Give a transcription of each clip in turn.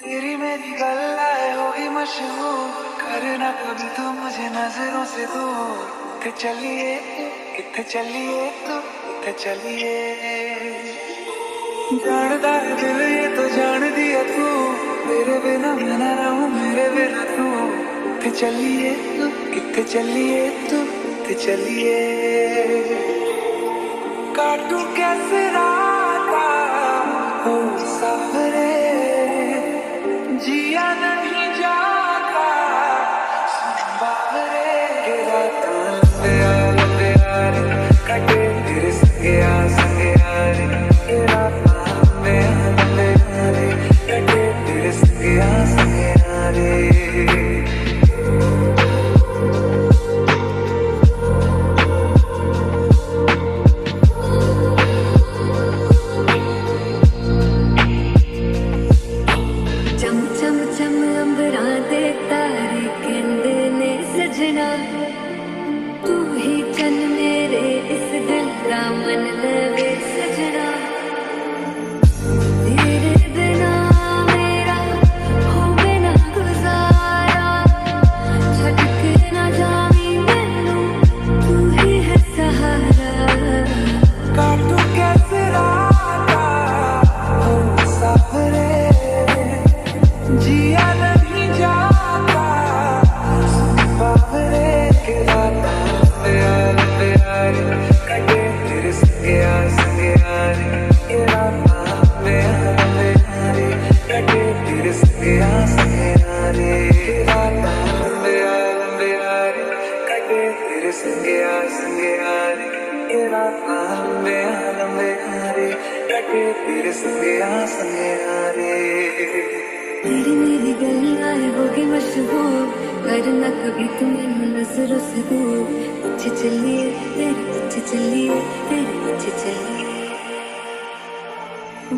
तेरी मेरी गल्लाए होगी मशहूर, करना कभी तो मुझे नजरों से दूर। किथे चलिए किथे चलिए तू किथे चलिए, जानदा है दिल ये तो जान दिया तू, मेरे बिना मैं ना रहूं मेरे बिना तू। किथे चलिए किथे चलिए तू किथे चलिए, काटू कैसे राता हो सावरे, जिया नहीं जाता बाहरे के रातां लंबे यारे कटे तेरे संगे यारे के रातां लंबे यारे कटे तेरे संगे यारे। तू ही चल मेरे इस दिल का मन लगे सजना, तेरे बिना मेरा हो बिना गुजारा, छट के ना जावी मैनू तू ही है सहारा। काटू कैसे राता हो सावरे, जिया नहीं जाता बाहरे के रातां लंबे यारे कटे तेरे संगे यारे के रातां लंबे यारे कटे तेरे संगे यारे के रातां लंबे यारे कटे तेरे संगे यारे के रातां लंबे यारे कटे तेरे संगे यारे। तेरी मेरी गल्लाए होगी मशहूर, करना कभी तुम नजरों से दूर। पीछे चलिए तेरे पीछे चलिए तेरे पीछे चलिए,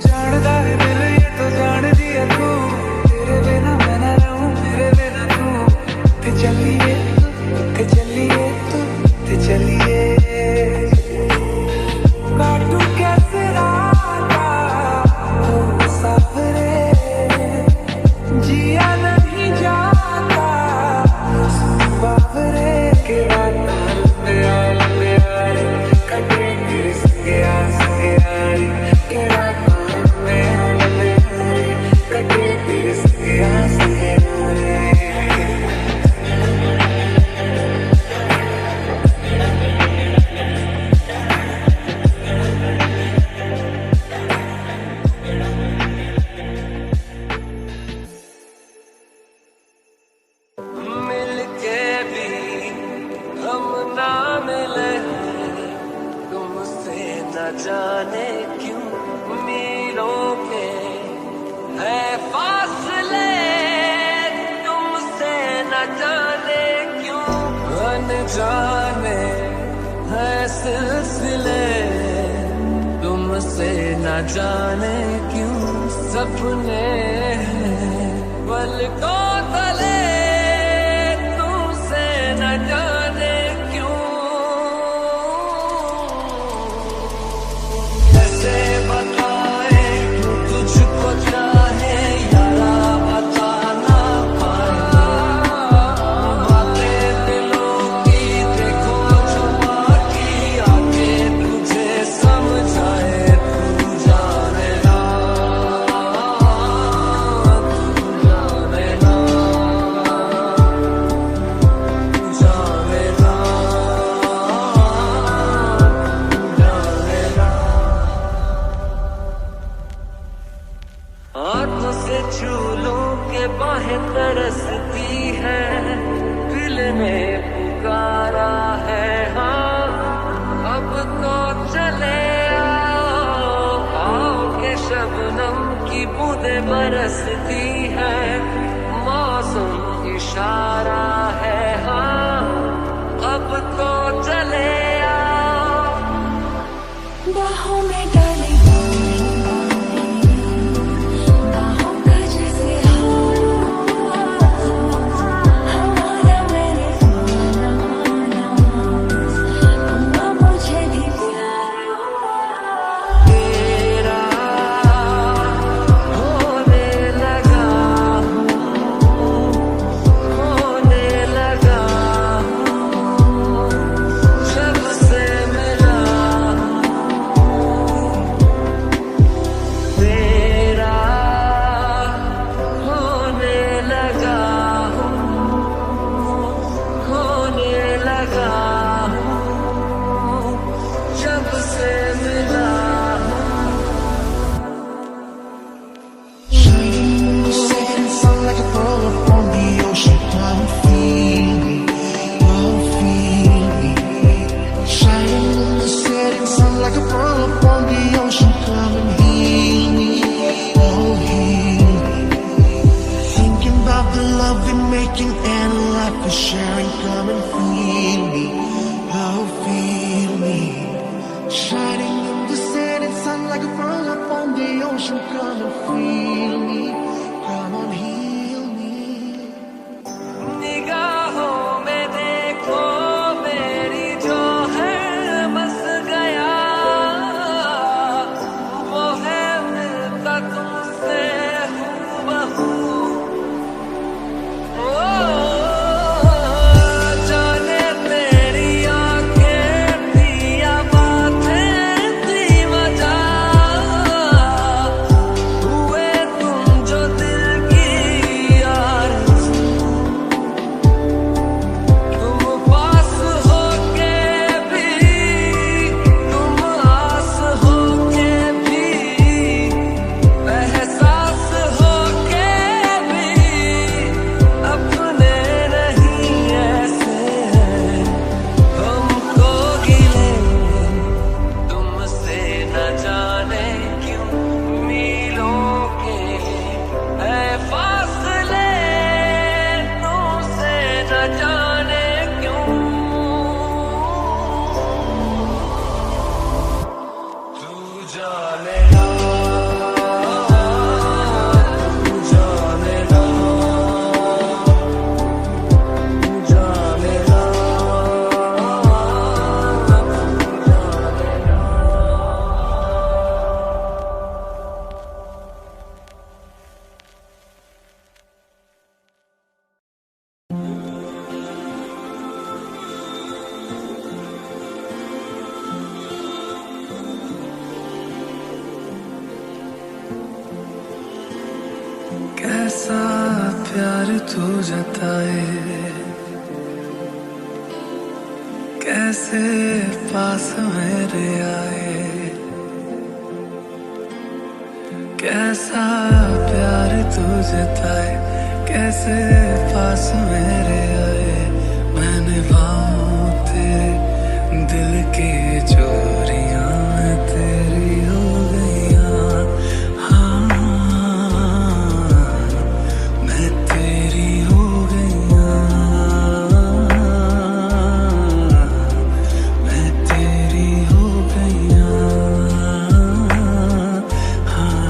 जानदा है दिल ये तो जान दिया तू, तेरे बिना मैं ना रहूं मेरे बिना तू। किथे चलिए तू किथे चलिए, काटू कैसे राता हो सावरे, जिया नहीं जाता बाहरे के रातां लंबे यारे कटे तेरे संगे यारे के रातां लंबे यारे कटे तेरे संगे यारे। मिलके भी हम ना मिले, तुमसे न जाने क्यों मीलों के है फासले, तुमसे न जाने क्यों अनजाने है सिलसिले, तुमसे न जाने क्यों सपने पलकों तले, तुमसे न जाने क्यों। कैसे बताए तुझको चाहे यारा बता ना पाए, बातें दिलों की देखो छुपा की आके तुझे समझाए, तू जाने ना हाथों से छू लूं के बाहें तरसती है, दिल ने पुकारा है हाँ अब तो चले आओ के शबनम की बूंदें बरसती है, मौसम इशारा है हाँ अब तो चले आओ। बाहों में डाले बाहों का जैसे हमारा मेरे तुम मुझे भी प्यार तेरा होने लगा sharing, come and feel me. Oh, feel me. Shining in the setting sun like a pearl upon the ocean. Come and feel me. Come on, heal me. निगाहों में देखो मेरी जो है बस गया, वो है मिलता तुमसे हूबहू। जाने तेरी आंखें थी या बातें थी वजह, हुए तुम जो दिल की आरज़ू। तुम पास होके भी, तुम आस होके भी, एहसास होके भी, अपने नहीं ऐसे हैं हमको गिले। तुमसे न जाने क्यों मीलों के है फासले, तुमसे न जाने क्यों। तू जानेगा, तू जानेगा, तू जानेगा, कैसा प्यार तू जताए, कैसे पास मेरे आए। कैसा प्यार तू जताए, कैसे पास मेरे आए। मैंने भाव तेरे दिल की चोरियां तेरी हो गईयां। हाँ, मैं तेरी हो गईयां, मैं तेरी हो गईयां। हाँ,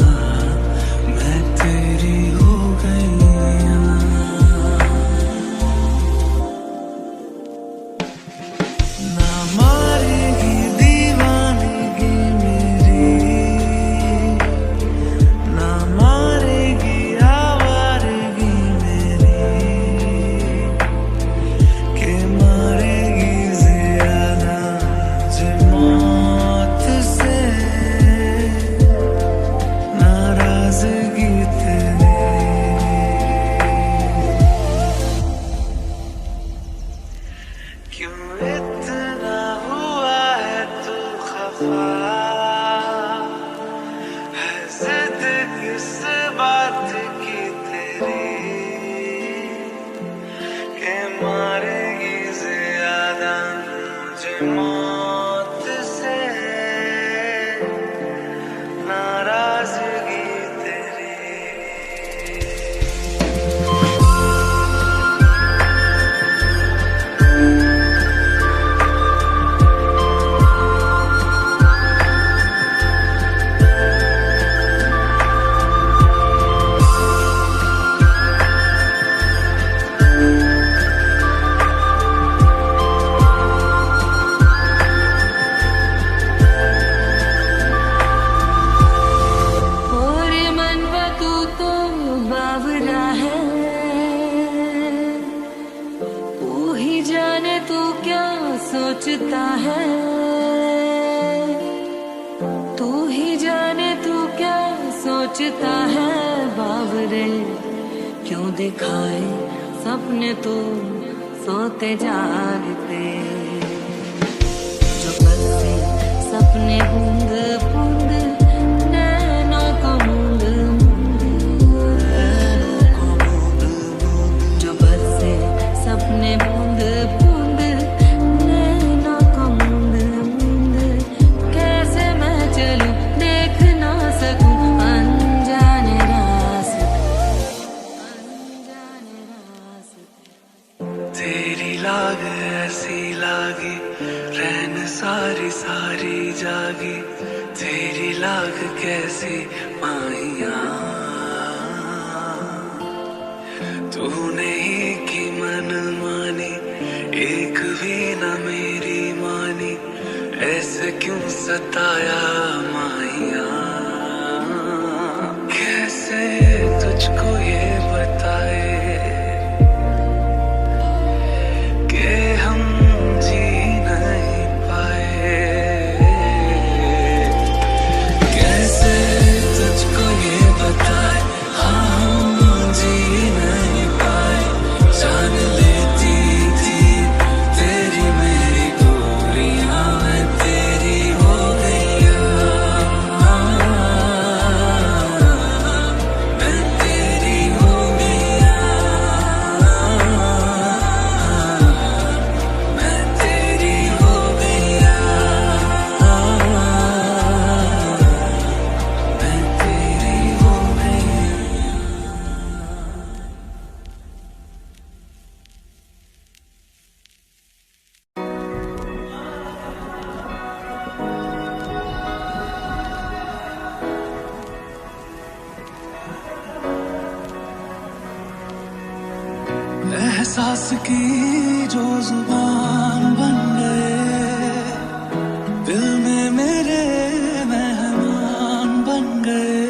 मैं तेरी हो गईयां। ना मारेगी दीवानगी मेरी, ना मारेगी आवारगी मेरी, के मारेगी ज़ियादा जे मौत से नाराज़गी तेरी। क्यों इतना हुआ है तू खफा, है जिद किस बात की तेरी, के मारेगी ज़्यादा मुझे मौत से नाराज़गी तेरी। और मनवा तू तो बावरा है, तू ही जाने तू क्या सोचता है। तू ही जाने तू क्या सोचता है बावरे। क्यों दिखाए सपने तो सोते जागते, जो बसे सपने बूंद बूंद नैनों को मूंद मूंद, जो बसे सपने बूंद बूंद नैनों को मूंद मूंद। कैसे मैं चलूं देख ना सकूं अनजाने रास्ते, अनजाने रास्ते। कैसी लागी, रैन सारी सारी जागी, तेरी लाग कैसी माहिया। तूने ही की मन मानी, एक भी न मेरी मानी, ऐसे क्यों सताया माहिया। कैसे तुझको ये बताए कि हम जी नहीं पाए। कैसे तुझको ये बताए, हाँ हम जी नहीं पाए। जान लेती थी तेरी मेरी दूरियां, मैं तेरी हो गया, मैं तेरी हो गया, मैं तेरी हो गया, मैं तेरी हो गया। एहसास की जो जुबान बन गए, दिल में मेरे मेहमान बन गए।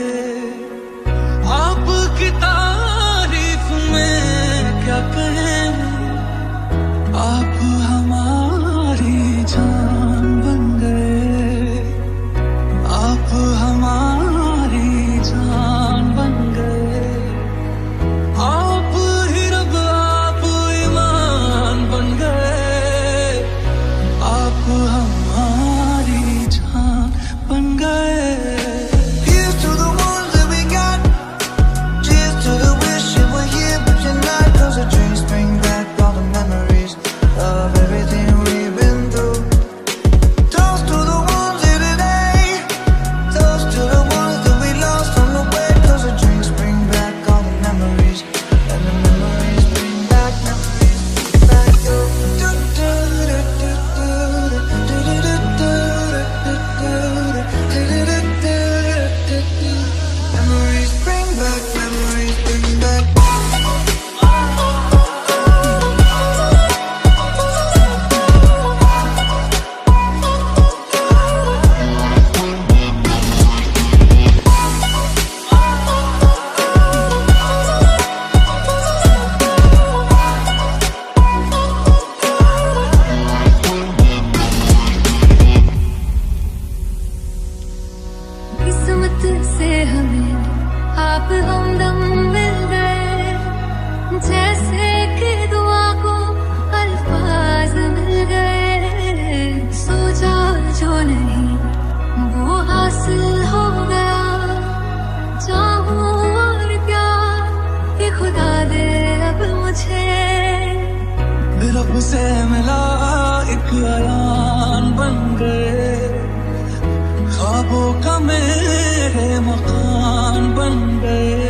आपकी तारीफ में क्या कहें, आप हमारी जान बन गए, आप हमारी जान बन गए। आप ही रब, आप ईमान बन गए, आप हमारी जान बन गए। Here's to the ones that we got. Cheers to the wish you were here, but you're not. 'Cause the drinks bring back all the memories of everything we've been through. Toast to the ones here today. Toast to the ones that we lost on the way. 'Cause the drinks bring back all the memories, and the memories bring back memories back. Do do do do do do do do do do do. Memories bring back, memories bring back. किस्मत से हमें आप हमदम मिल गए, जैसे कि दुआ को अल्फाज मिल गए। सोचा जो नहीं वो हासिल हो गया, चाहूं और क्या ये खुदा दे अब मुझे। रब से मिला एक अयान बन गए, ख्वाबों का मेरे मकान बन गए।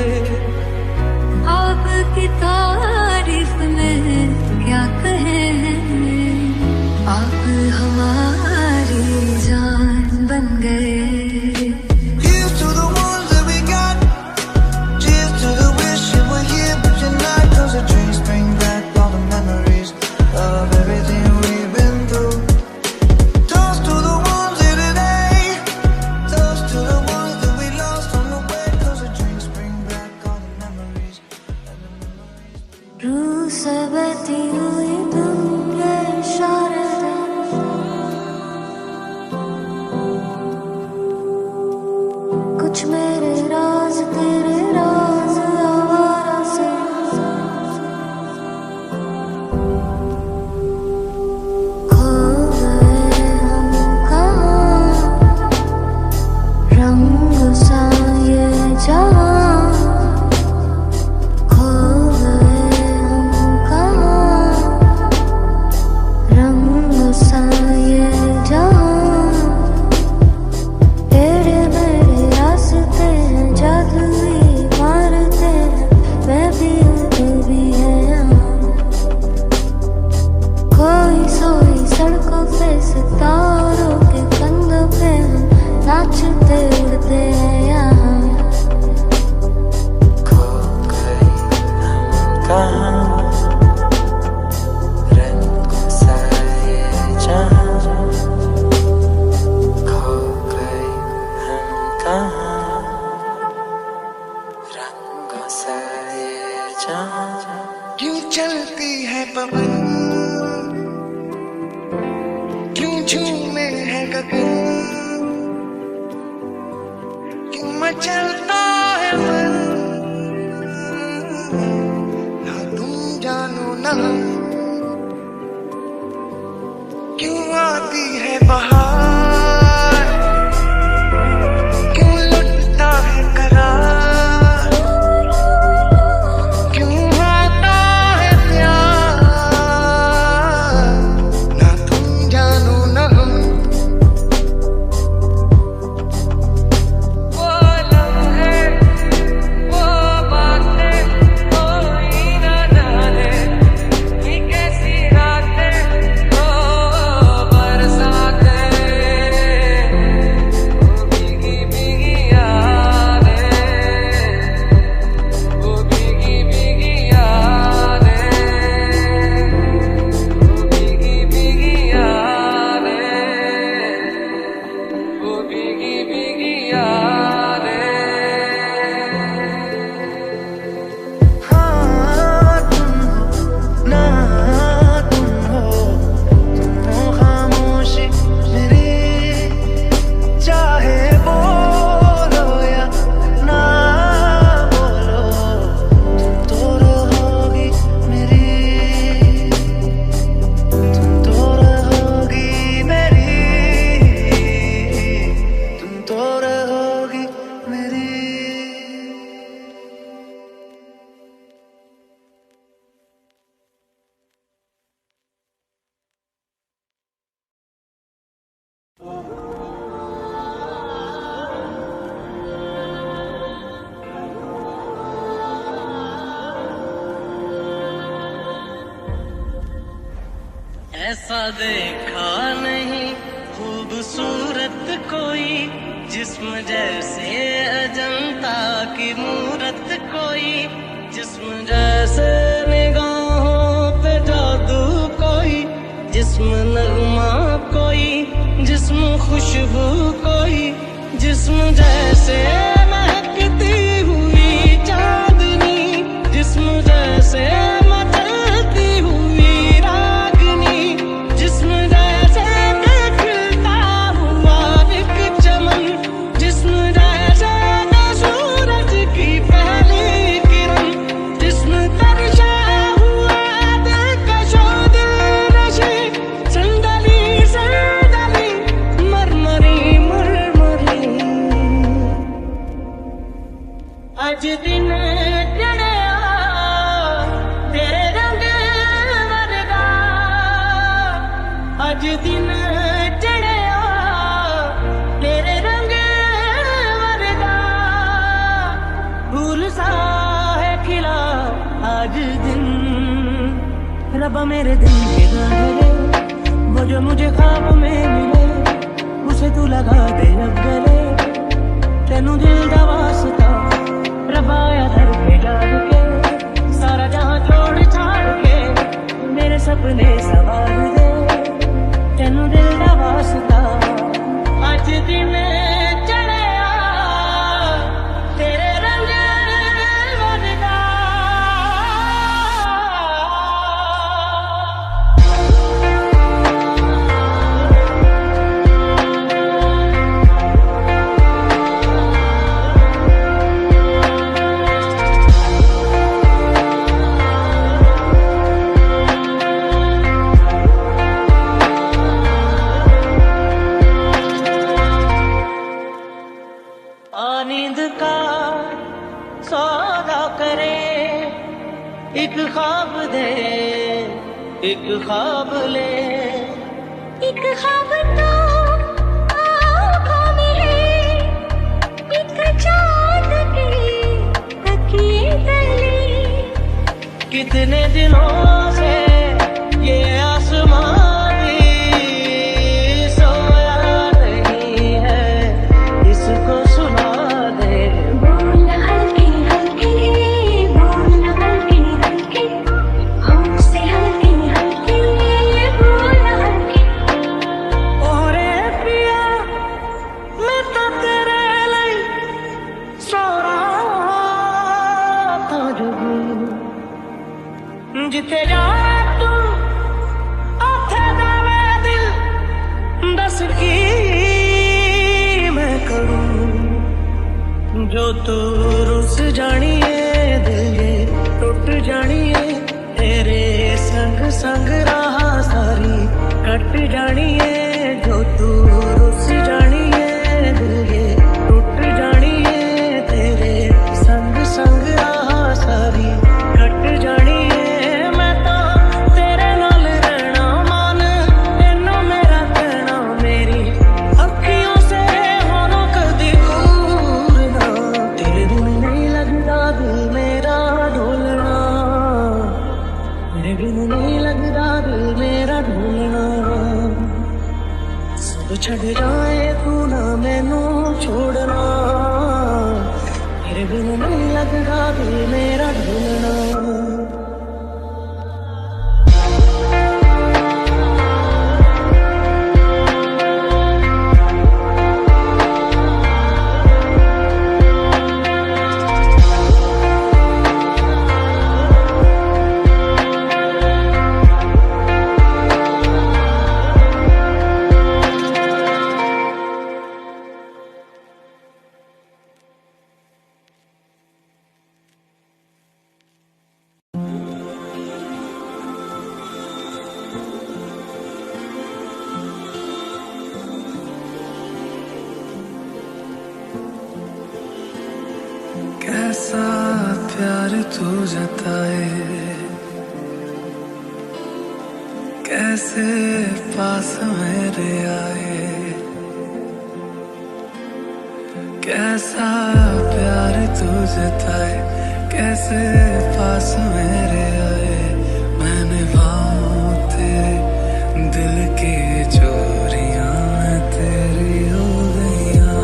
आपकी तारीफ में क्या कहें, आप हमारी जान बन गए। Here's to the ones that we got. Cheers to the wish you were here, but you're not. 'Cause the drinks bring back all the memories of everything we've been through. Toast to the ones here today. Toast to the ones that we lost on the way. 'Cause the drinks bring back all the memories, and the memories. रूह से बहती हुई तुम ये इशारे, कुछ मेरे राज तेरे राज आवारा से। खो गए हम कहाँ, रंग सा ये जहां। खो गए हम कहाँ, सा ये जहां क्यों चलती है पवन, क्यों झूमे है गगन, क्यों मचलता है मन, ना तुम जानो ना हम, क्यों आती है बहार, क्यों लुटता है करार, क्यों आता है प्यार, ना तुम जानो ना हम। वो लम्हे वो बातें कोई ना जाने ये कैसी रातें ओ बरसातें वो भीगी भीगी यादें वो भीगी भीगी यादें वो भीगी भीगी यादें वो भीगी भीगी यादें हाँ तुम हो ना तुम हो खामोशी मेरी, चाहे बोलो या ना बोलो, तुम तो रहोगी मेरी, तुम तो रहोगी मेरी, तुम तो रहोगी मेरी। ऐसा देखा नहीं खूबसूरत कोई, जिस्म जैसे अजंता की मूरत कोई, जिस्म जैसे निगाहों पे जादू कोई, जिस्म नगमा कोई, जिस्म खुशबू कोई, जिस्म जैसे महकती हुई चांदनी, जिस्म जैसे मचलती हुई रागनी, जिस्म जैसे खिलता हुआ एक चमन, जिस्म जैसे सूरज की पहली किरण, जिस्म तरशा हुआ दिलकशो दिलनशी, संदली संदली मरमरी मरमरी। आज दिन चढ़िया तेरे रंग वर्गा, आज दिन चढ़िया तेरे रंग वर्गा, फूल सा है खिला आज दिन, रब्बा मेरे दिल के गाने, वो जो मुझे ख्वाब में मिले, उसे तू लगा दे अब गले, तेनू दिल दा वास्ता रब्बा या दर पे जाग के, सारा जहां छोड़ छाड़ के मेरे सपने सवार दे, तेनू दिल दा वास्ता आज दिन चढ़िया तेरे रंग वर्गा। नींद का सौदा करे, एक ख्वाब दे एक ख्वाब ले, एक ख्वाब तो आँखों में है, एक चाँद की तकिए तले, कितने दिनों से ये आसमान भी सोया नहीं है, इसको सुना दे। बोल हल्के हल्के, बोल हल्के हल्के, हमसे हल्के हल्के, बोल हल्के। ओरे पिया मैं तो तेरे लिए सो रहा जब जिथे जा तू उथे दा मैं दिल दस की मैं करूं जो तू रुस जानी है दिल ये टुट जानी है तेरे संग संग राह सारी कट जानी है जो तू रुस जानी है दिल ये टुट जानी है तेरे संग संग राह सारी कट जानी है मैं तो तेरे नाल रहना मान तेनों मेरा कहना मेरी अखियों से होना कदी दूर ना तेरे बिन नहीं लगता दिल मेरा ढोलना तेरे बिन नहीं लगता दिल मेरा ढोलना सब छड़ जाए तू ना मैनू छोड़ना तेरे बिन नहीं लगता दिल मेरा ढोलना कैसा प्यार तू जताए कैसे पास मेरे आए कैसा प्यार तू जताए कैसे पास मेरे आए मैंने भाव तेरे दिल की चोरियां तेरी हो गईयां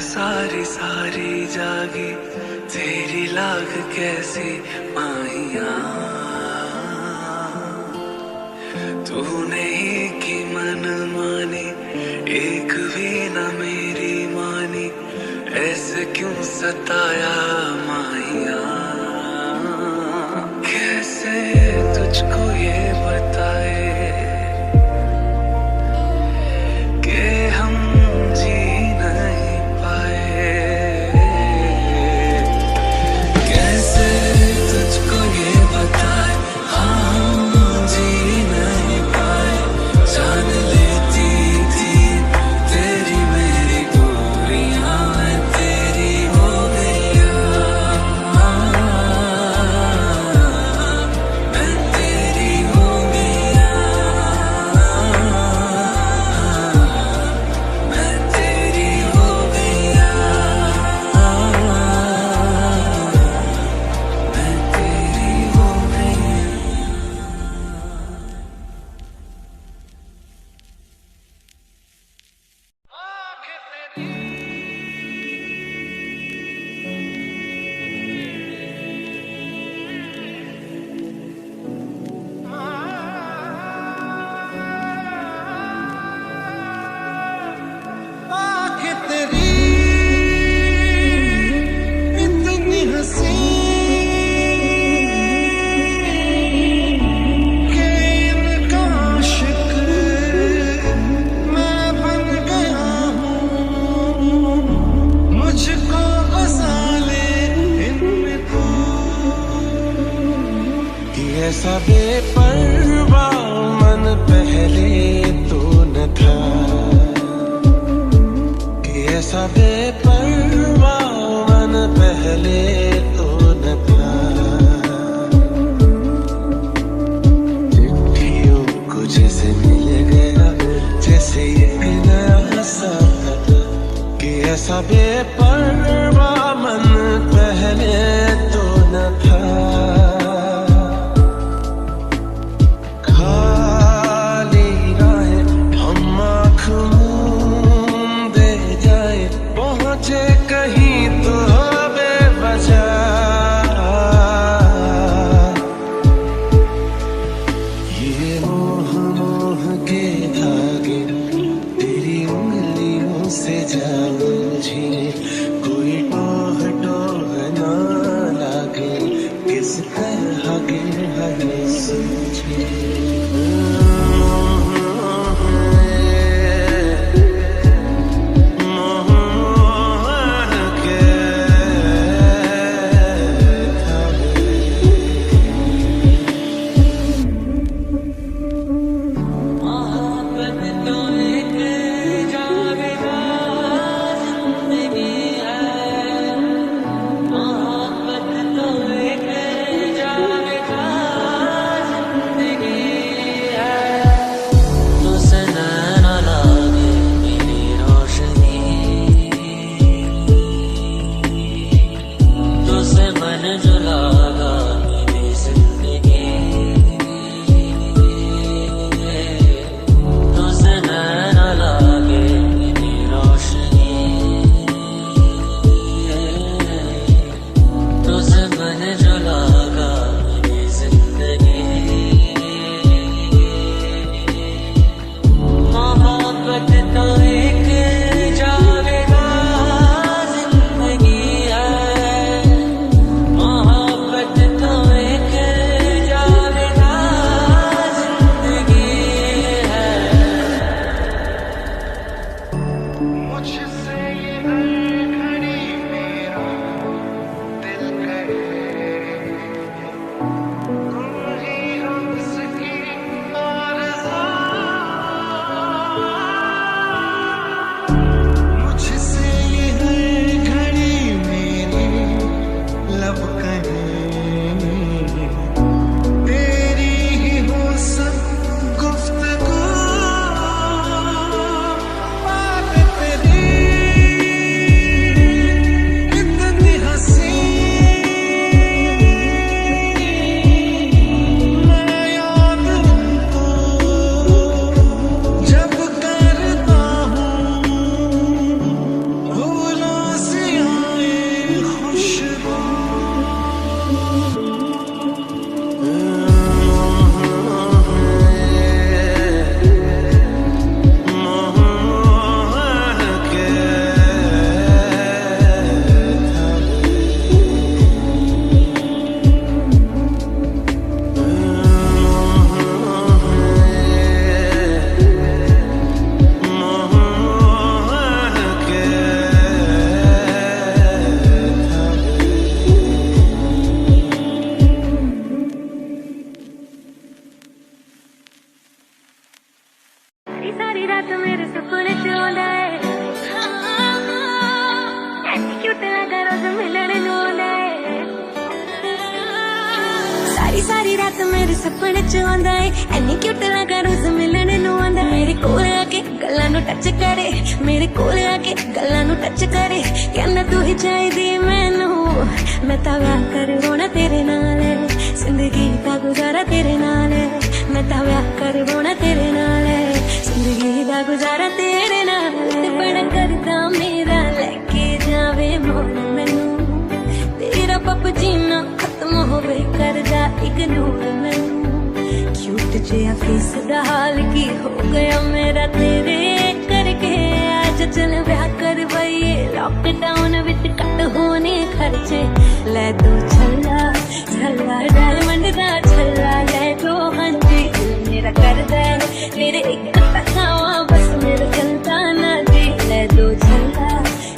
सारी सारी जागी तेरी लाग कैसी माहिया तूने ही की मन मानी एक भी न मेरी मानी ऐसे क्यों सताया माहिया कैसे तुझको ये बताए कि हम जी नहीं पाए कैसे तुझको ये बताए हम जी नहीं पाए जान लेती थी तेरी मेरी दूरियां तेरी हो गईया मैं तेरी हो था कि ऐसा बेपरवाह मन पहले तो न था। चिट्ठियों को जैसे मिल गया जैसे एक नया सा कि ऐसा बेपरवाह मन पहले तो न था। कहीं तो बेवजह ये मोह मोह के धागे तेरी उंगलियों से जा उलझे, कोई टोह टोह ना लागे किस तरह के हमें सूझे। सारी रात मेरे सपने च आंदा है, ऐसी क्यूट लगा रोज मिलने नूं आंदा है। सारी रात मेरे सपने च आंदा है, ऐनी क्यूट लगा रोज मिलने नूं आंदा है। मेरे कोल आके गल्लां नूं टच करे, मेरे कोल आके गल्लां नूं टच करे, कहंदा तू ही चाहिदी मैनू, मैं तां व्याह करवाउणा तेरे नाल, जिंदगी दा गुजारा तेरे नाल, मैं तां व्याह करवाउणा तेरे नाल, जिंदगी दा गुजारा तेरे नाल। बड़ा करदा मेरा लेके जावे मोल मैनू, तेरा पप जीना खत्म होवे करदा इग्नोर मैनू। क्यूट जिहा फेस दा हाल की हो गया मेरा तेरे करके, आज चल व्याह करवाइए लॉकडाउन विच कट होने खर्चे। ले दो छल्ला छल्ला डायमंड दा छल्ला, ले दो हांजी दिल मेरा करदा है तेरे एक तखावा, बस मेरा चलता ना जी। ले दो छल्ला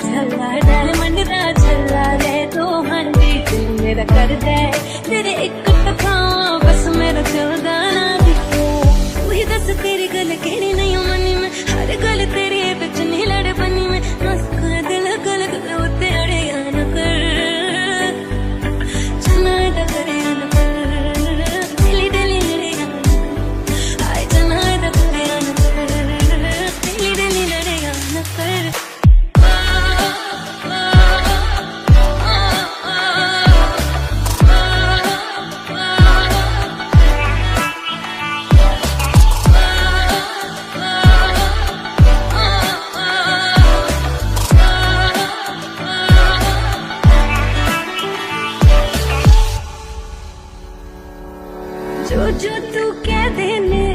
छल्ला डायमंड दा छल्ला, ले दो हांजी दिल मेरा करदा है तेरे एक तखावा, बस मेरा चलता ना जी। तू ही दस तेरी गल केड़ी नहीं मनी मैं, हर गल तेरी बिच नहीं लड़ बनी में मस्का दिल गल गल उते अड़े न कर चना दा करे न कर दिली दिली लड़े आए चना दा करे न कर दिली दिली लड़े न कर जो तू कह देने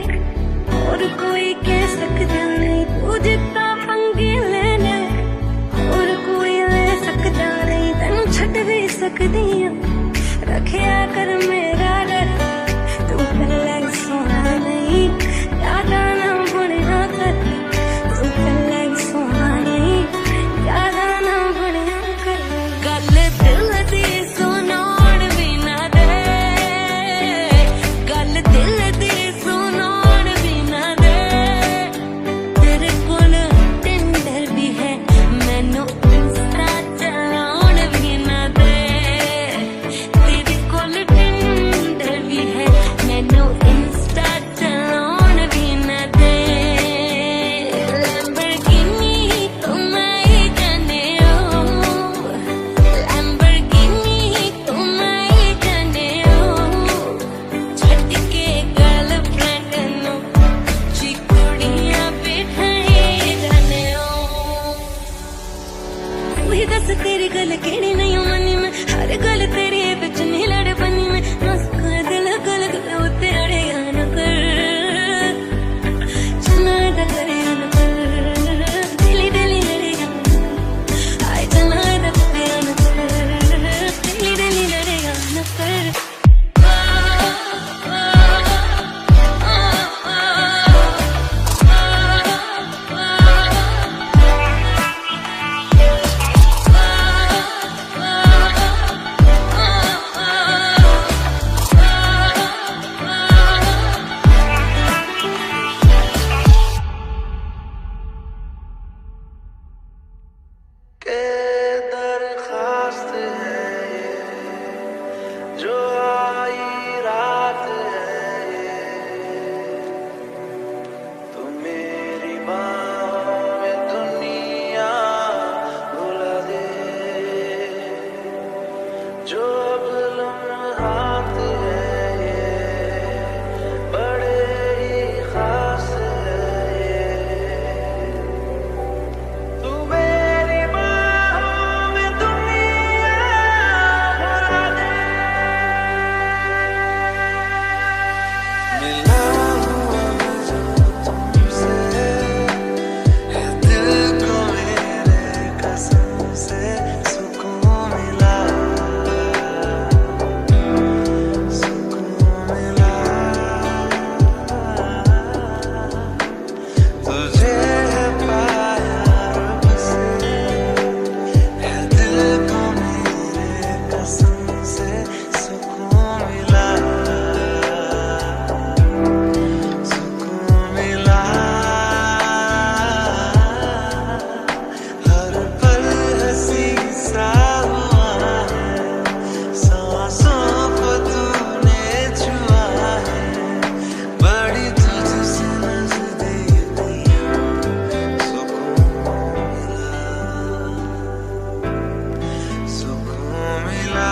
और कोई कह सकता नहीं तू जितना पंगे लेने और कोई ले सकता नहीं तेनू छट भी सकती हूँ रखिया कर मेरा डर तू पहले सोना नहीं यादा ना बनया कर तू पहले सोना नहीं यादा ना बनया कर गल दिल दी सुनाउण भी ना दे गल दिल दी सुनाउण भी ना दे तेरे कोल टिंडर भी है मैनू इंस्टा चलाउण भी ना दे तेरे कोल टिंडर भी है मैनू इंस्टा चलाउण भी ना दे लैम्बोर्गिनी तुम ही जाने हो लैम्बोर्गिनी तुम ही जाने हो छट के गर्लफ्रेंड नू चिकुड़ियां बिठाई जाने हो तू ही दस तेरी गल केड़ी नहीं मनी में हर गल तेरी बिच नहीं लड़ बनी में मस्का दिल गल गल उते अड़े न कर चना दा करे न कर दिली दिली लड़े आए चना दा करे न कर दिली दिली लड़े न कर के दरखास्त है ये जो आई रात है ये तू मेरी बाहों में दुनिया भुला दे जो अब लम्हात है ये बड़े ही खास है ये तू मेरी बाहों में दुनिया भुला दे मिला हुआ जो तुमसे है दिल को मेरे कसम से सुकून मिला तुझे पाया रब से है दिल को मेरे कसम से सुकून मिला हर पल हंसी सा हुआ है सांसों को तूने छुआ है बड़ी तुझसे नजदीकियां सुकून मिला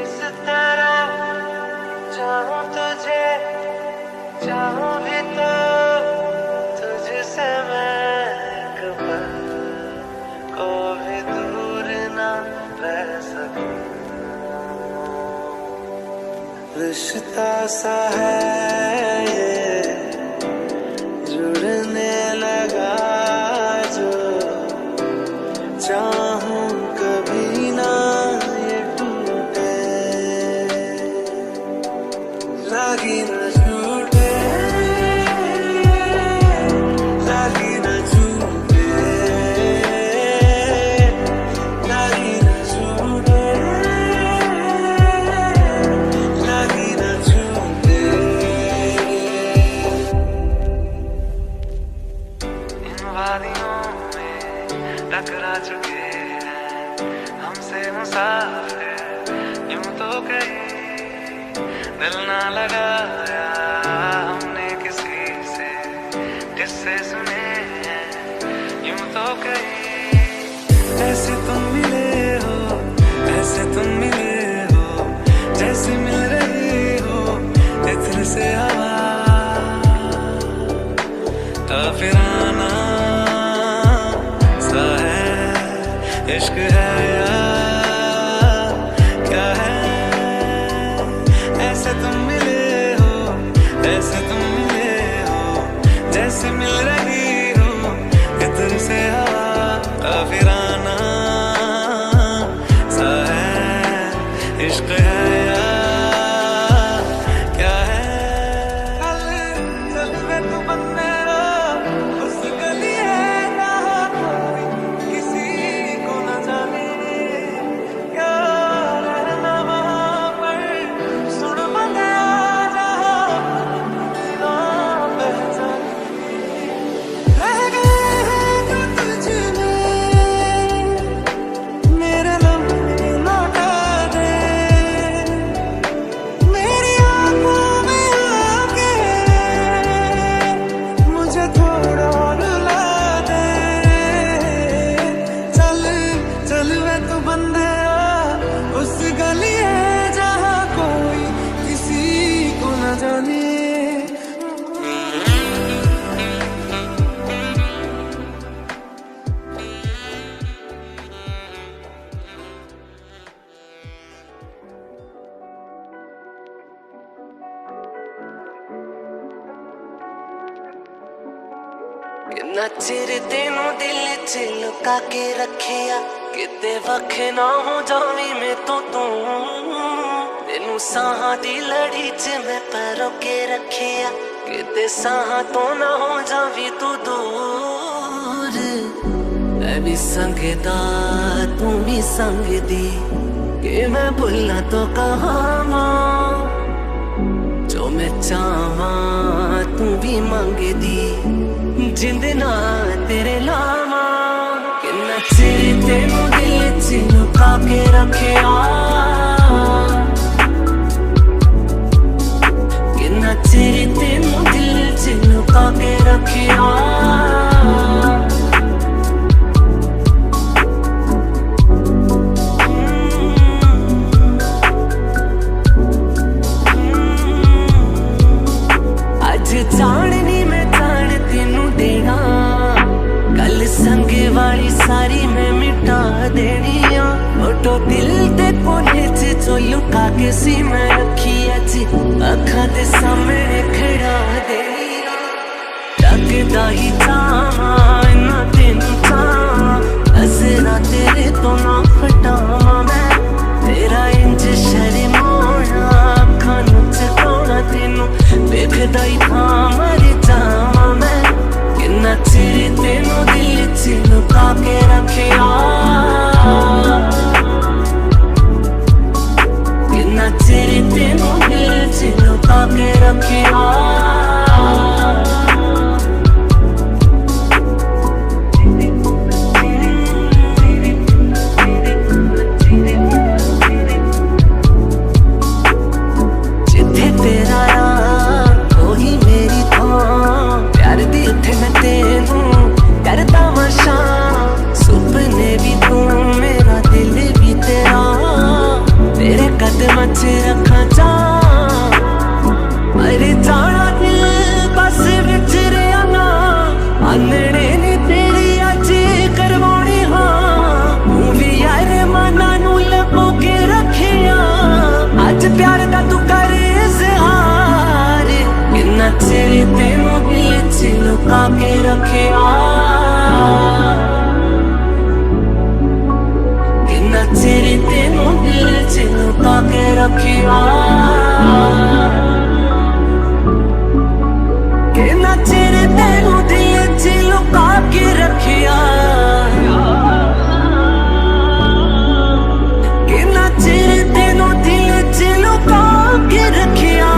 इस तरह चाहूं तुझे चाहूं भी तो तुझसे मैं कभी को भी दूर ना रह सकूं रिश्ता सा है ये जुड़ने लगा जो वादियों में टकरा चुके हैं हमसे मुसाफिर यूं तो कहीं दिल ना लगाया हमने किसी से किससे सुने हैं यूं तो कहीं ऐसे तुम मिले हो ऐसे तुम मिले हो जैसे मिल रही हो इत्र से हवा काफिराना सा है इश्क है या क्या है ऐसे तुम मिले हो ऐसे तुम मिले हो जैसे मिल रही हो इत्र से हवा काफिराना सा है इश्क है या क्या है चल वे तू बंदे किन्ना चिर तेनू दिल च लुका के रखिया किते वख ना हो जावी मैं तो तू तेनू साहां दी लड़ी च मैं परो के रखिया किते साहां तो ना हो जावी तू दूर मैं भी संगदा तू भी संगदी कि मैं भुलना तो कहां जो मैं चाहवा तू भी मंगदी जिंद ना तेरे लावा किन्ना चिर तेनू दिल च लुका के रखिया किन्ना चिर तेनू दिल च लुका के रखिया आज जाननी मैं जान तेनू देना गल संगे वाली सारी मैं मिटा देनी फोटो दिल दे कोने च जो लुका के सी मैं रखी अज अखा दे सामने खड़ा देनी लगदा ही चावा इन्ना तेनू चावा असरा तेरे तो ना फटावा मैं तेरा इंज शर्माना अखा नू चकाउणा तेनू वेखदा ही था मर जावा मैं किन्ना चिर तेनू दिल च लुका के रखिया किन्ना चिर तेनू दिल च लुका के रखिया मच रखा जा अरे जाना दिल बस विच रहना आनने नी तेरी अज करवानी हाँ तू भी यार मना नू लपो के रखिया अज प्यार दा तू कर इज़हार किन्ना चिर तेनू दिल च लुका के रखिया किन्ना चिर तेनू दिल च लुका के रखिया किन्ना चिर तेनू दिल च लुका के रखिया किन्ना चिर तेनू दिल च लुका के रखिया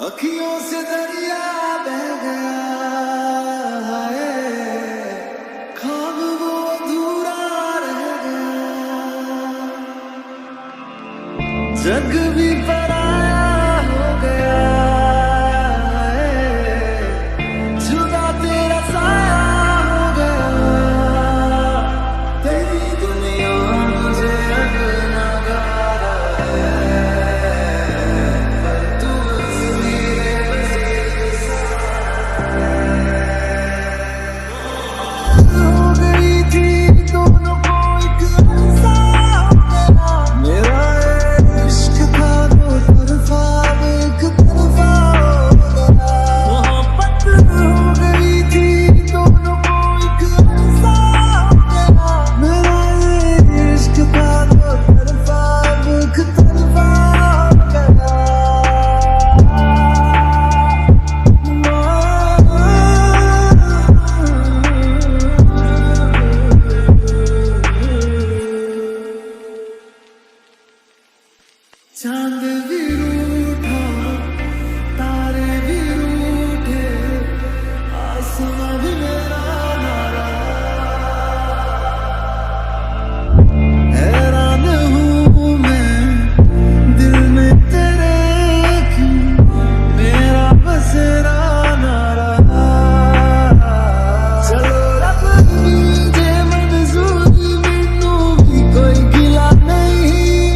अखियों से दरिया बह गया है, ख्वाब वो अधूरा रह गया, जग भी पराया हो गया है, जुदा तेरा साया हो गया, तेरी दुनिया मुझे अब नगारा है, पर तू हो गई थी दोनों को एक अरसा मेरा इश्क था दो तरफा एक तरफा हो गया, मोहब्बत हो गई थी दोनों को एक अरसा मेरा इश्क था दो तरफा एक तरफा हो चांद भी रूठा तारे भी रूठे आसमां भी मेरा नारा, हैरान हूँ मैं दिल में तेरे क्यों मेरा बसेरा नारा, चलो रब जे मंजूरी मैनू भी कोई गिला नहीं,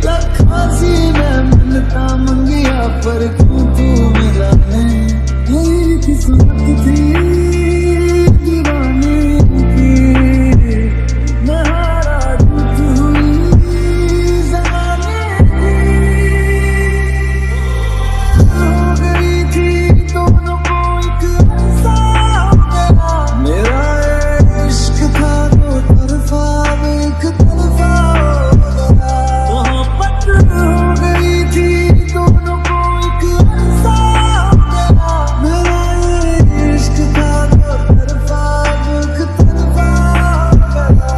लखा सी मैं मिलता मंगिया पर क्यों तू मिला नहीं, मेरी किस्मत थी दीवाने की, मैं हारा जीत हुई ज़माने की, हो गई थी दोनों को एक अरसा मेरा इश्क था दो तरफा एक तरफा हो गया, मोहब्बत हो गई थी दोनों को एक अरसा मेरा इश्क था दो तरफा एक तरफा हो गया।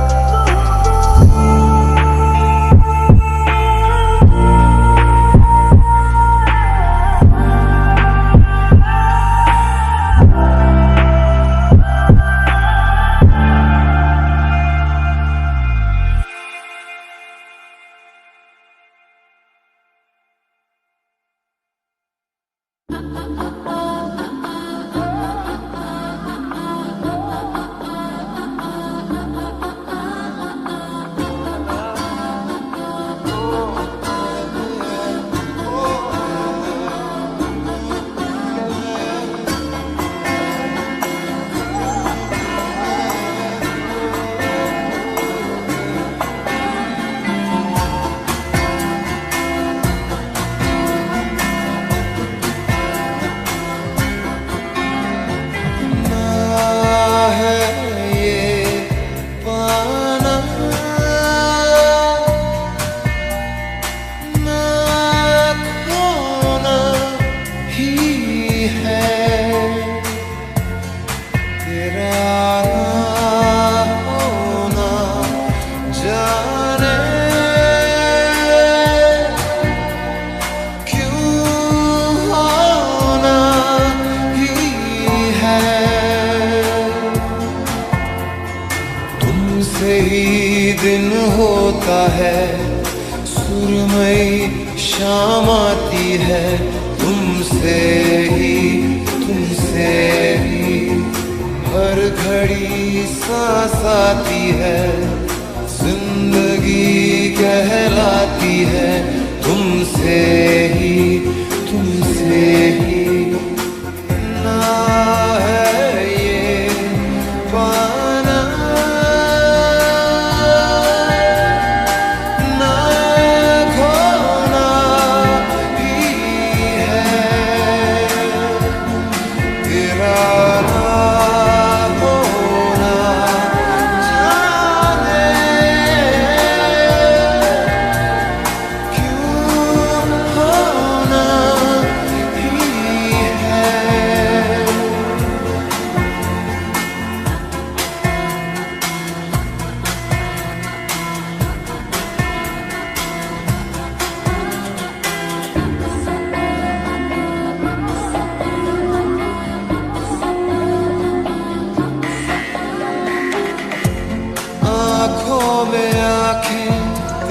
तुमसे ही दिन होता है, सुरमई शाम आती है, तुमसे ही हर घड़ी सांस आती है, जिंदगी कहलाती है, तुमसे ही ना है ये पाना ना खोना ही है, तेरा ना होना जाने क्यों होना ही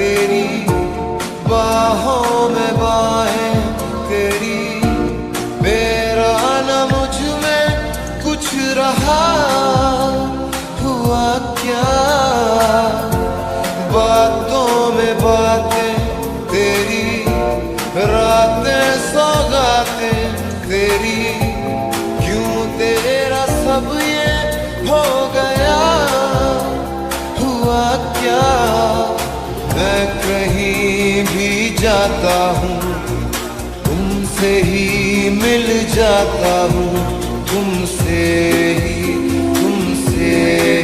तेरी बाहों में बाहें तेरी, मेरा न मुझ में कुछ रहा, हुआ क्या? बातों में बातें तेरी, रातें सौगातें तेरी, क्यों तेरा सब ये हो गया, हुआ क्या? मैं कहीं भी जाता हूँ तुमसे ही मिल जाता हूँ, तुमसे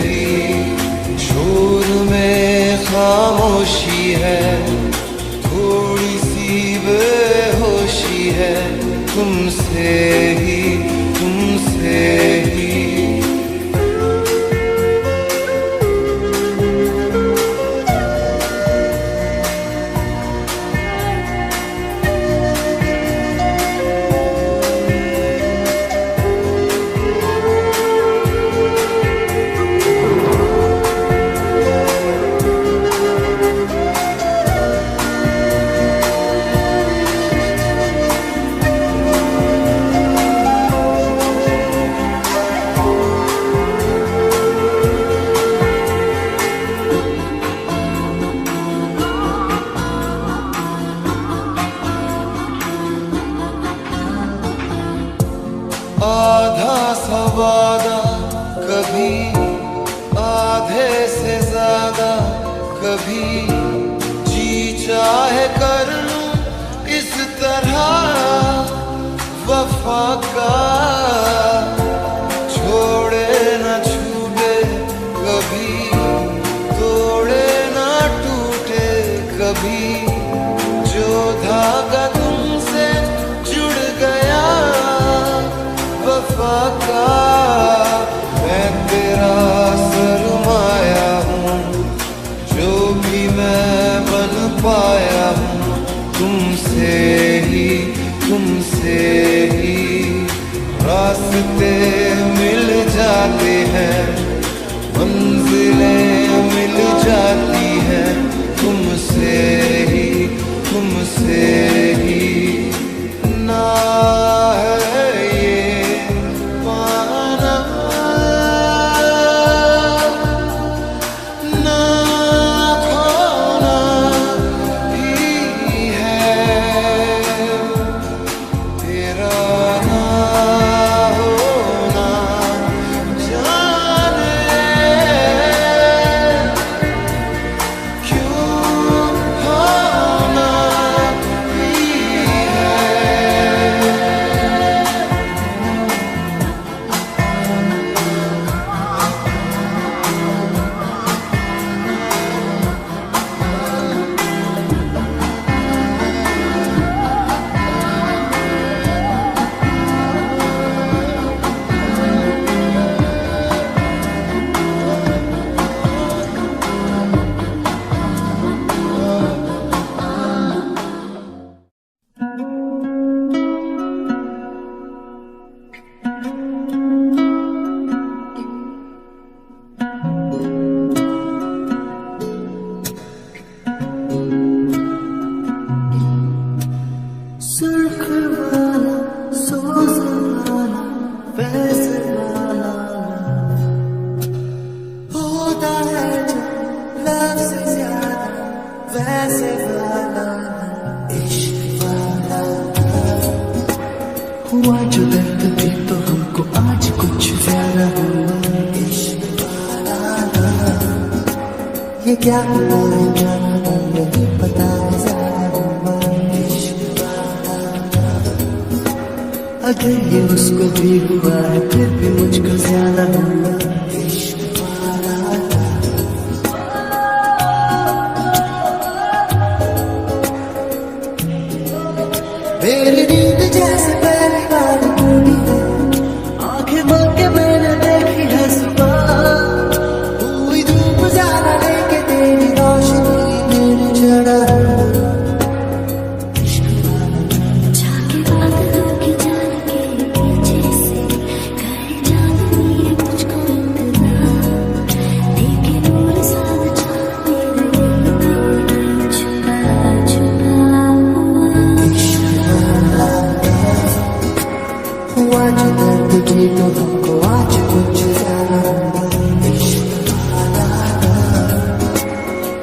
ही शोर में खामोशी है, थोड़ी सी बेहोशी है, तुमसे ही आधा सवादा कभी, आधे से ज्यादा कभी, जी चाहे कर लूं इस तरह वफा का, छोड़े न छूटे कभी, तोड़े न टूटे कभी, जो धागा तुमसे जुड़ गया वफा का, मैं तेरा सरमाया हूँ, जो भी मैं बन पाया हूँ, तुमसे ही रास्ते मिल जाते हैं, मंजिलें मिल जाती हैं, तुमसे ही ना है ये पाना, ना खोना ही है, तेरा ना होना जाने क्यों होना ही है। सुर्ख वाला सोच वाला वैसे वाला होता है जो लव से ज्यादा वैसे वाला इश्क वाला हुआ जो दर्द भी तो हमको आज कुछ ज्यादा हुआ इश्क वाला ये क्या हुआ है क्या नहीं पता है ज्यादा हुआ इश्क अगर ये उसको भी हुआ है फिर भी मुझको ज्यादा हुआ इश्क वाला मेरी नींद जैसे पहली बार टूटी है आंखें मार के मैंने देखी है सुबह हुई धूप ज्यादा लेके तेरी रोशनी मेरे जड़ा जाके बात होके जाके पीछे से करे जादू ये मुझको तो हमको आज कुछ ज्यादा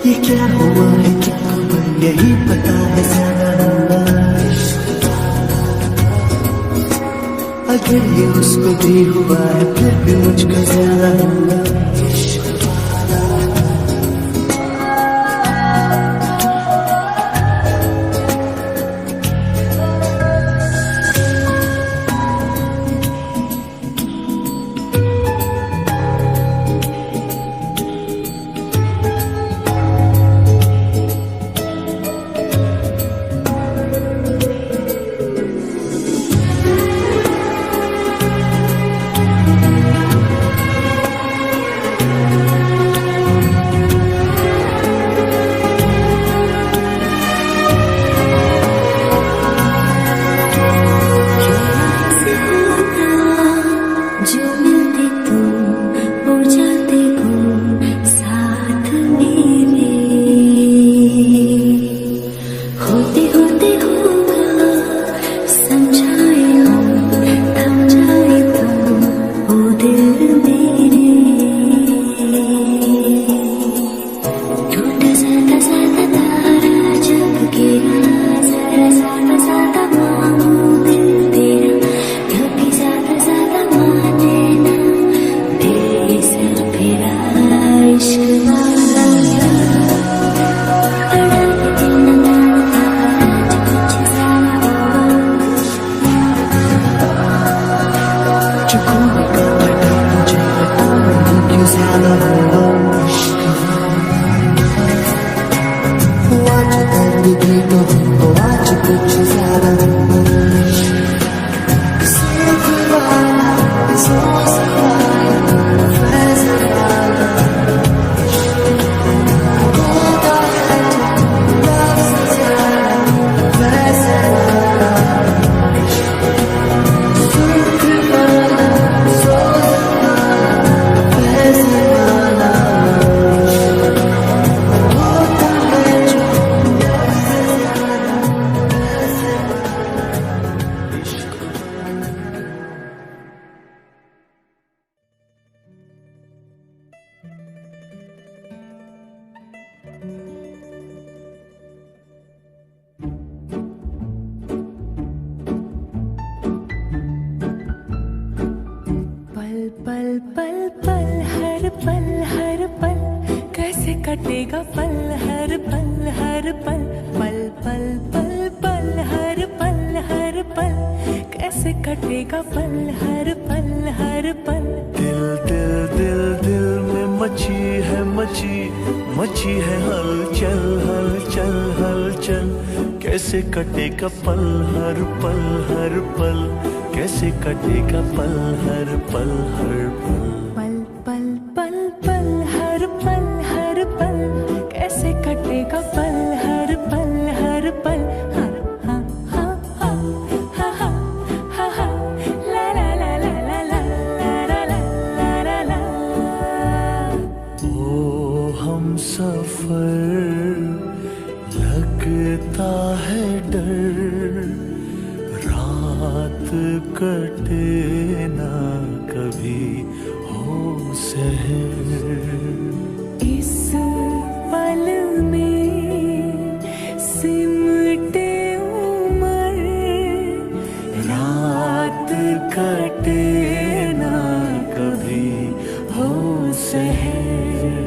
ये क्या हुआ है क्या खबर यही पता है ज्यादा अगर ये उसको भी हुआ है फिर भी मुझको ज्यादा कटेगा पल हर पल हर पल पल पल पल पल हर पल कैसे कटेगा पल हर पल दिल दिल दिल दिल में मची है मची है हलचल हलचल हलचल कैसे कटेगा पल हर पल कैसे कटेगा पल हर पल पल पल पल पल हर पल कैसे कटेगा पल हर पल हाँ हाँ हाँ हाँ हाँ हाँ हाँ हाँ ला ला ला ला ला ला ला ला ला ला ओ हम सफर लगता है डर रात कटे ना कभी हो सहर इस पल में सिमटे उमर रात कटे ना कभी हो सहर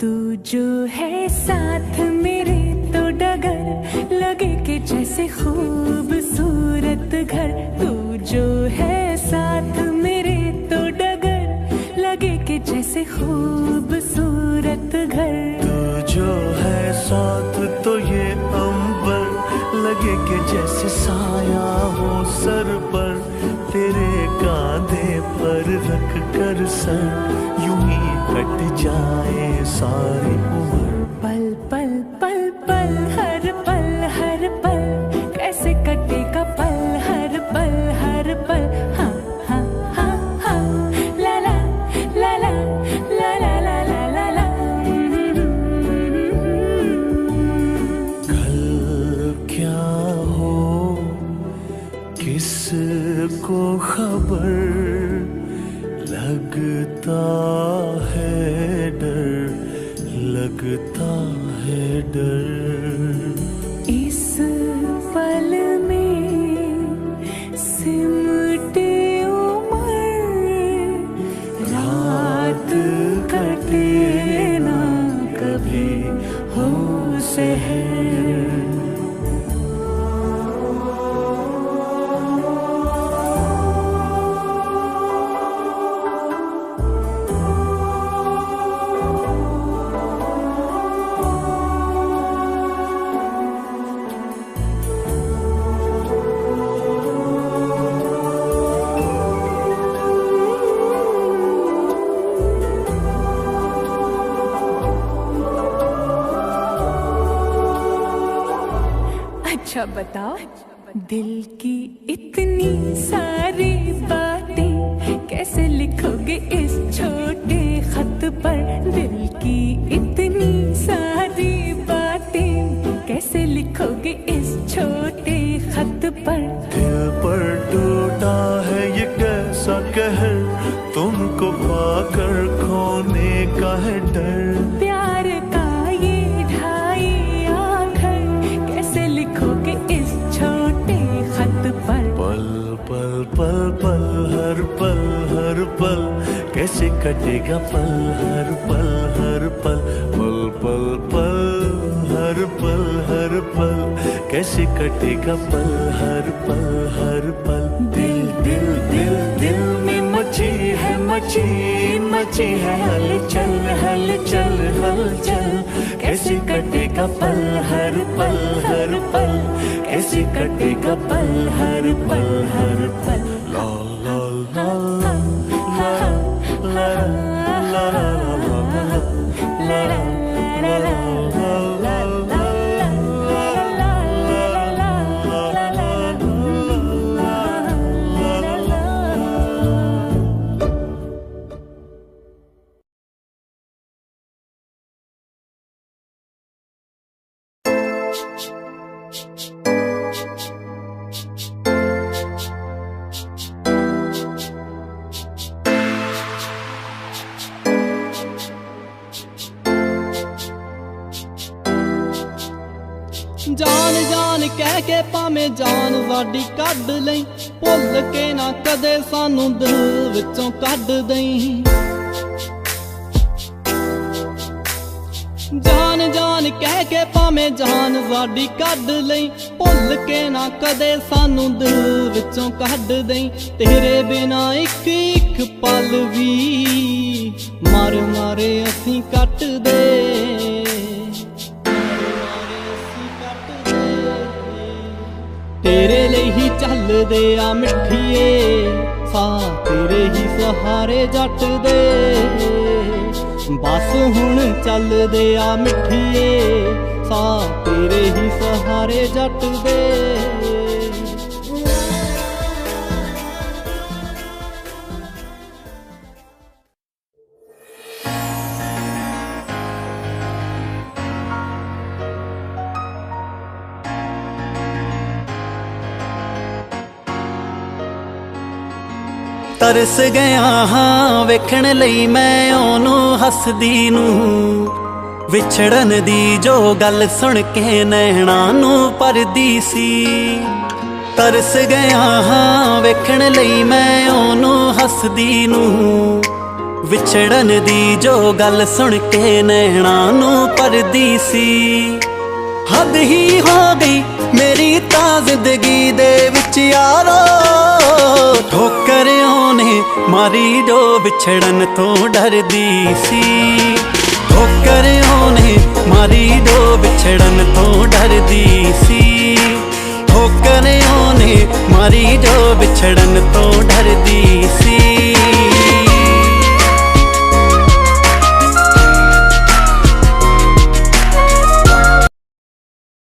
तू जो है साथ मेरे तो डगर लगे कि जैसे खूबसूरत घर तू जो है साथ मेरे तो डगर लगे कि जैसे खूबसूरत घर तू जो है साथ तो ये अंबर लगे कि जैसे साया हो सर पर तेरे कांधे पर रख कर सर यूं ही कट जाए सारी उम्र पल पल पल पल हर पल कैसे कटेगा पल हर पल हाँ हाँ हाँ हाँ ला ला ला ला ला ला ला ला ला ला कल क्या हो किस को खबर लगता है डर, लगता है डर। इस पल में सिमटे उम्र, रात कटे ना कभी हो सहर। अच्छा बताओ, दिल की इतनी सारी बातें कैसे लिखोगे इस छोटे खत पर? दिल की इतनी सारी बातें कैसे लिखोगे इस छोटे खत पर? दिल पर टूटा है ये कैसा कहर, तुमको पाकर खोने का है डर। प्यार का ये ढाई आखर कैसे लिखोगे इस छोटे खत पर? पल पल पल पल हर पल हर पल कैसे कटेगा पल हर पल हर पल। पल पल पल हर पल हर पल कैसे कटेगा पल हर पल हर पल। दिल दिल दिल दिल में मची है हलचल हलचल हलचल, कैसे कटेगा पल हर पल हर पल, कैसे कटेगा पल हर पल हर पल। ला ला ला ला ला ला ला ला ला जान जान कह के भावें जान साडी कढ लई, भुल के ना कदे सानू दिल विचों कढ दई। जान जान कह के भावें जान साडी कढ लई, भुल के ना कदे सानू दिल विचों कढ दई। तेरे बिना एक एक पल भी मार मारे असीं कट दे। तेरे लिए ही चलदे आ मिठिए, सा तेरे ही सहारे जट दे। बस हुण चलदे आ मिठिए, सा तेरे ही सहारे जट दे। तरस गया हाँ वेखण लई मैं ओनू हसदी नू, विछड़न दी जो गल सुन के नैणा नू परदी सी। तरस गया हाँ वेखण लई मैं ओनू हसदी नू, विछड़न दी जो गल सुन के नैणा नू परदी सी। हद ही हो गई मेरी ता जिंदगी दे विच यारो, ठोकर ओने मारी जो विछड़न तो डरदी सी। ठोकर ओने मारी जो विछड़न तो डरदी सी। ठोकर ओने मारी जो विछड़न तो डरदी सी।